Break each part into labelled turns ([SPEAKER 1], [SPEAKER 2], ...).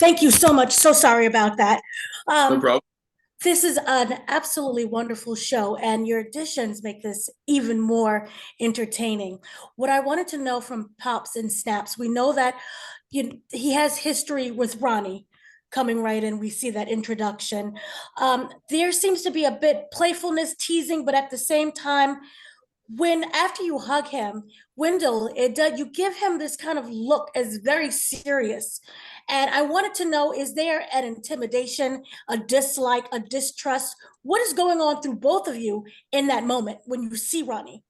[SPEAKER 1] Thank you so much. So sorry about that.
[SPEAKER 2] No
[SPEAKER 1] Um,
[SPEAKER 2] problem.
[SPEAKER 1] this is an absolutely wonderful show, and your additions make this even more entertaining. What I wanted to know from Pops and Snaps, we know that he has history with Ronnie coming right in. We see that introduction. There seems to be a bit playfulness, teasing, but at the same time, when after you hug him, Wendell, it does you give him this kind of look as very serious. And I wanted to know, is there an intimidation, a dislike, a distrust? What is going on through both of you in that moment when you see Ronnie?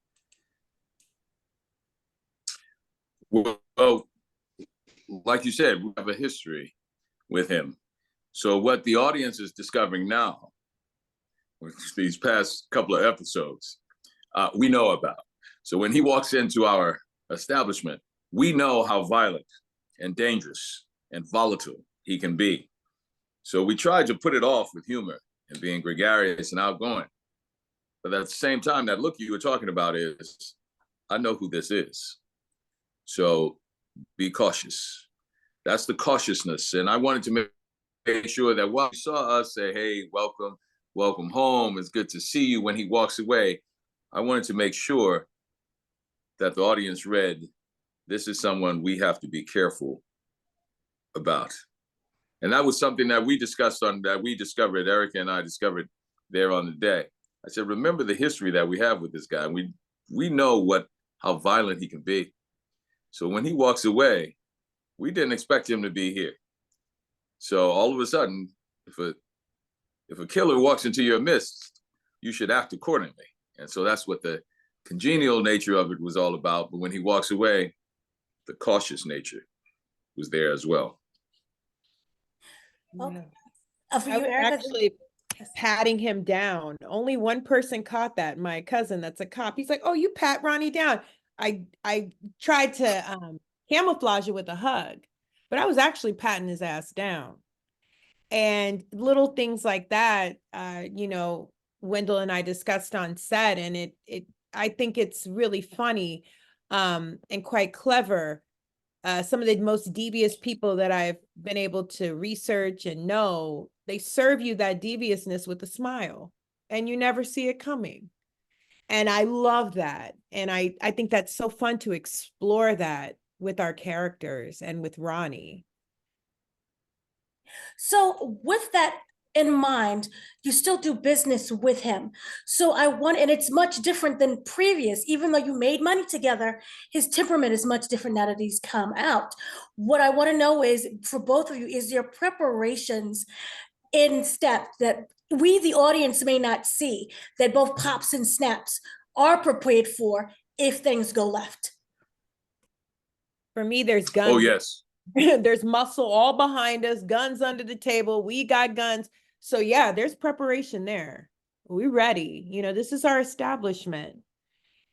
[SPEAKER 2] Well, like you said, we have a history with him. So what the audience is discovering now, with these past couple of episodes, we know about. So when he walks into our establishment, we know how violent and dangerous and volatile he can be. So we try to put it off with humor and being gregarious and outgoing. But at the same time, that look you were talking about is, I know who this is. So be cautious. That's the cautiousness. And I wanted to make sure that while he saw us say, hey, welcome, welcome home, it's good to see you, when he walks away, I wanted to make sure that the audience read, this is someone we have to be careful about. And that was something that we discovered, Erika and I discovered there on the day. I said, remember the history that we have with this guy. We know how violent he can be. So when he walks away, we didn't expect him to be here. So all of a sudden, if a killer walks into your midst, you should act accordingly. And so that's what the congenial nature of it was all about. But when he walks away, the cautious nature was there as well.
[SPEAKER 1] Okay.
[SPEAKER 3] I was actually patting him down. Only one person caught that. My cousin, that's a cop. He's like, "Oh, you pat Ronnie down." I tried to camouflage it with a hug, but I was actually patting his ass down. And little things like that, Wendell and I discussed on set, and I think it's really funny and quite clever. Some of the most devious people that I've been able to research and know, they serve you that deviousness with a smile, and you never see it coming. And I love that. And I think that's so fun to explore that with our characters and with Ronnie.
[SPEAKER 1] So with that in mind, you still do business with him. So and it's much different than previous, even though you made money together, his temperament is much different now that he's come out. What I want to know is, for both of you, is there preparations in step that we, the audience, may not see, that both Pops and Snaps are prepared for if things go left?
[SPEAKER 3] For me, there's guns.
[SPEAKER 2] Oh, yes.
[SPEAKER 3] There's muscle all behind us, guns under the table. We got guns. So yeah, there's preparation there. We're ready. This is our establishment.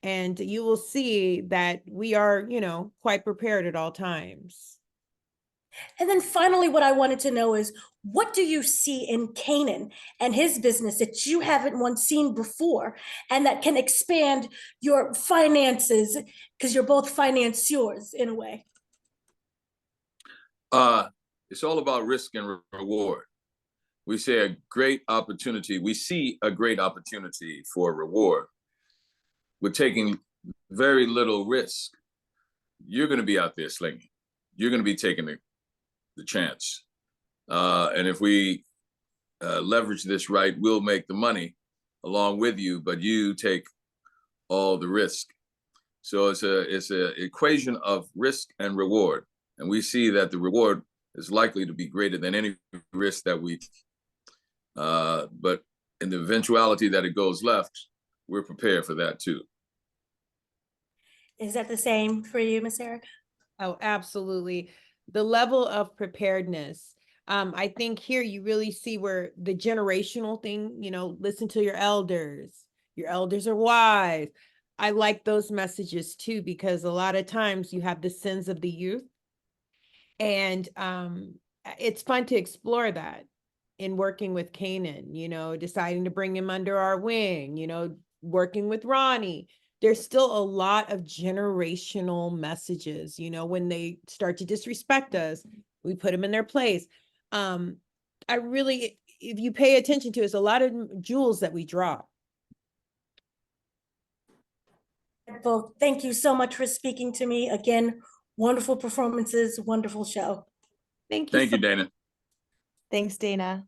[SPEAKER 3] And you will see that we are, quite prepared at all times.
[SPEAKER 1] And then finally, what I wanted to know is, what do you see in Kanan and his business that you haven't once seen before, and that can expand your finances, because you're both financiers in a way?
[SPEAKER 2] It's all about risk and reward. We see a great opportunity for reward. We're taking very little risk. You're going to be out there slinging. You're going to be taking the chance. And if we leverage this right, we'll make the money along with you, but you take all the risk. So it's a equation of risk and reward. And we see that the reward is likely to be greater than any risk that we take. But in the eventuality that it goes left, we're prepared for that too.
[SPEAKER 1] Is that the same for you, Miss Erika?
[SPEAKER 3] Oh, absolutely. The level of preparedness. I think here you really see where the generational thing, listen to your elders. Your elders are wise. I like those messages too, because a lot of times you have the sins of the youth. And it's fun to explore that in working with Kanan, deciding to bring him under our wing, working with Ronnie. There's still a lot of generational messages, when they start to disrespect us, we put them in their place. I really, if you pay attention to, it's a lot of jewels that we drop.
[SPEAKER 1] Well, thank you so much for speaking to me. Again, wonderful performances, wonderful show.
[SPEAKER 3] Thank you.
[SPEAKER 2] Thank you, Dana.
[SPEAKER 4] Thanks, Dana.